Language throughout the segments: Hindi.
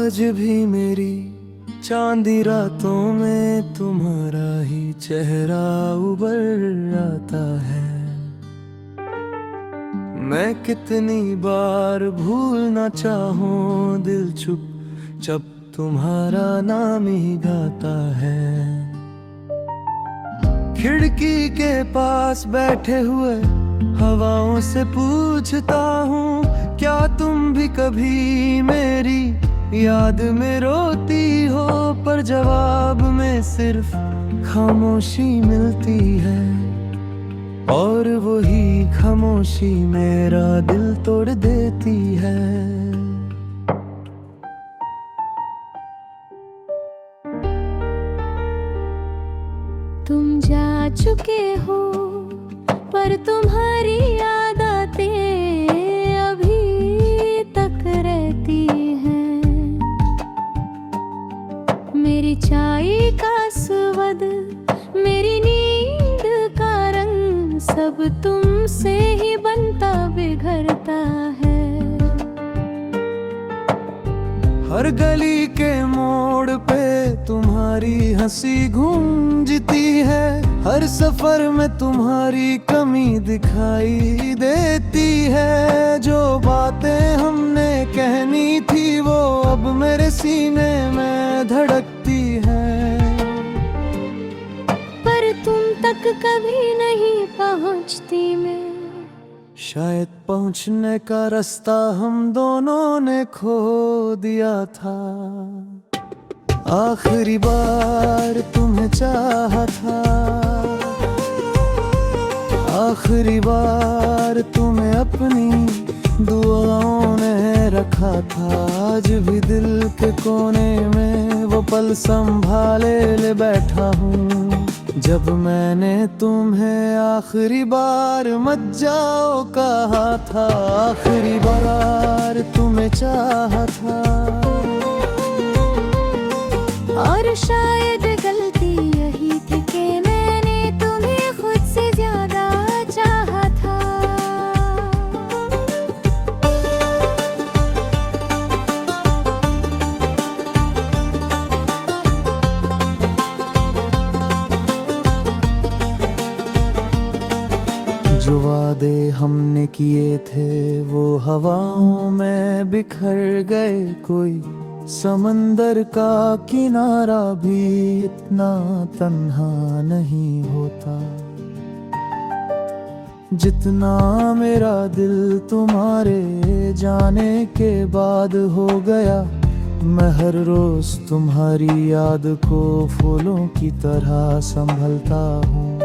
आज भी मेरी चांदी रातों में तुम्हारा ही चेहरा उभर आता है। मैं कितनी बार भूलना चाहूं, दिल चुप जब तुम्हारा नाम ही गाता है। खिड़की के पास बैठे हुए हवाओं से पूछता हूँ, क्या तुम भी कभी मेरी याद में रोती हो? पर जवाब में सिर्फ खामोशी मिलती है, और वही खामोशी मेरा दिल तोड़ देती है। तुम जा चुके हो पर तुम्हारी याद आते अभी तक रहती हैं। मेरी चाय का स्वाद, मेरी नींद का रंग, सब तुमसे ही बनता बिगड़ता है। हर गली के मोड़ पे तुम्हारी हंसी गूंजती है, हर सफर में तुम्हारी कमी दिखाई देती है। जो बातें हमने कहनी थी वो अब मेरे सीने में धड़कती है, पर तुम तक कभी नहीं पहुंचती मैं। शायद पहुंचने का रास्ता हम दोनों ने खो दिया था। आखिरी बार तुम्हें चाहा था, आखिरी बार तुम्हें अपनी दुआओं ने रखा था। आज भी दिल के कोने में वो पल संभाले ले बैठा हूँ, जब मैंने तुम्हें आखिरी बार मत जाओ कहा था। आखिरी बार तुम्हें चाहा था, और शायद गलती यही थी कि मैंने तुम्हें खुद से ज्यादा चाहा था। जो वादे हमने किए थे वो हवाओं में बिखर गए। कोई समंदर का किनारा भी इतना तन्हा नहीं होता, जितना मेरा दिल तुम्हारे जाने के बाद हो गया। मैं हर रोज तुम्हारी याद को फूलों की तरह संभलता हूँ,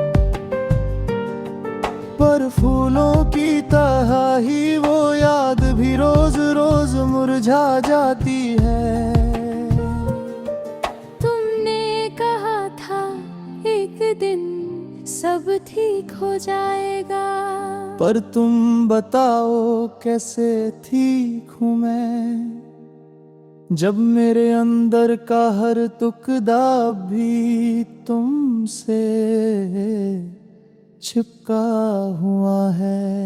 पर फूलों की तरह ही वो याद भी रोज रोज मुरझा जाती है। तुमने कहा था एक दिन सब ठीक हो जाएगा, पर तुम बताओ कैसे ठीक हूँ मैं, जब मेरे अंदर का हर टुकड़ा भी तुमसे चिपका हुआ है।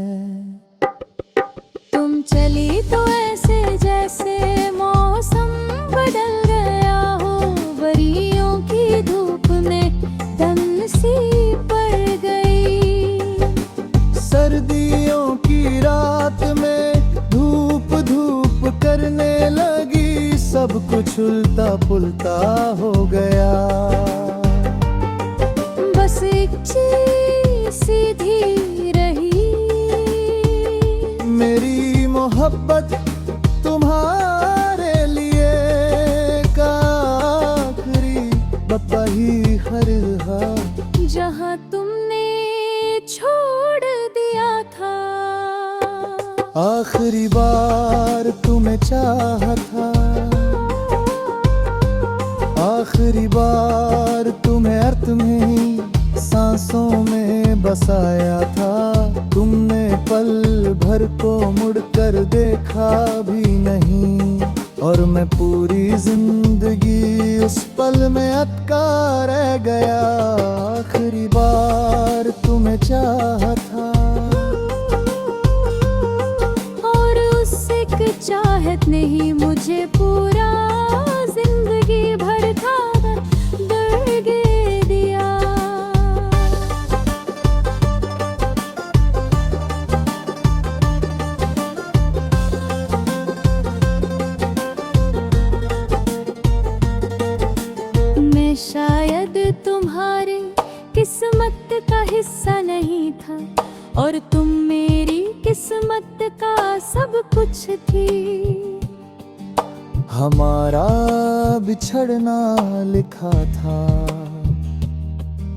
तुम चली तो ऐसे जैसे मौसम बदल गया हो, बरियों की धूप में दम सी पड़ गई। सर्दियों की रात में धूप धूप करने लगी, सब कुछ उल्टा पुल्टा हो गया। बस एक चीज सीधी रही, मेरी मोहब्बत तुम्हारे लिए का आखिरी बपाही हर हाथ, जहाँ तुमने छोड़ दिया था। आखिरी बार तुम्हें चाहा था, आखिरी बार तुम्हें अर्थ में ही सांसों में बसाया था। तुमने पल भर को मुड़कर देखा भी नहीं, और मैं पूरी जिंदगी उस पल में अटका रह गया। आखिरी बार तुम्हें चाहा था, और उस एक चाहत ने ही मुझे पूरा शायद तुम्हारे किस्मत का हिस्सा नहीं था, और तुम मेरी किस्मत का सब कुछ थी। हमारा बिछड़ना लिखा था,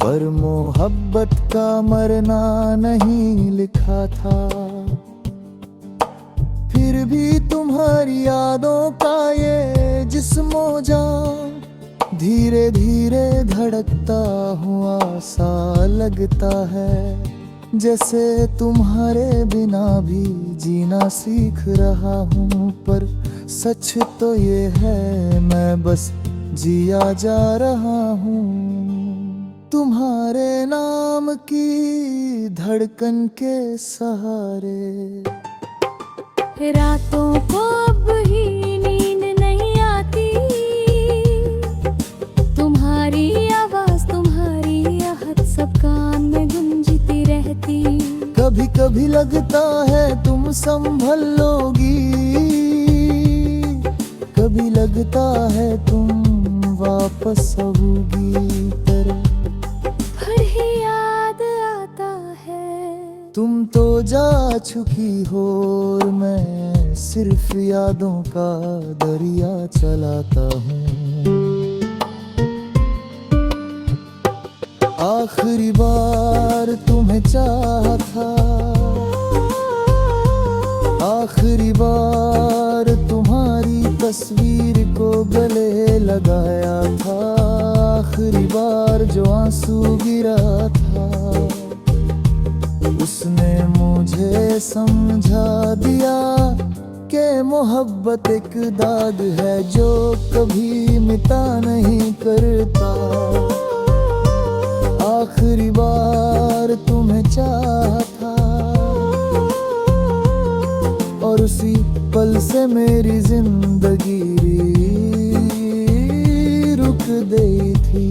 पर मोहब्बत का मरना नहीं लिखा था। फिर भी तुम्हारी यादों का ये जिस्मो जान धीरे धीरे धड़कता हुआ सा लगता है, जैसे तुम्हारे बिना भी जीना सीख रहा हूँ। पर सच तो ये है मैं बस जिया जा रहा हूँ, तुम्हारे नाम की धड़कन के सहारे। रातों को अब ही नींद नहीं आती, तुम्हारी आवाज तुम्हारी आहट सब कान में गूंजती रहती। कभी कभी लगता है तुम संभल लोगी, कभी लगता है तुम वापस आओगी, पर ही याद आता है तुम तो जा चुकी हो और मैं सिर्फ यादों का दरिया चलाता हूँ। आखिरी बार तुम्हें चाहा था, आखिरी बार तुम्हारी तस्वीर को गले लगाया था, आखिरी बार जो आंसू गिरा था उसने मुझे समझा दिया कि मोहब्बत एक दाग है जो कभी मिटा नहीं करता। आखिरी बार तुम्हें चाहा था और उसी पल से मेरी जिंदगी रुक गई थी।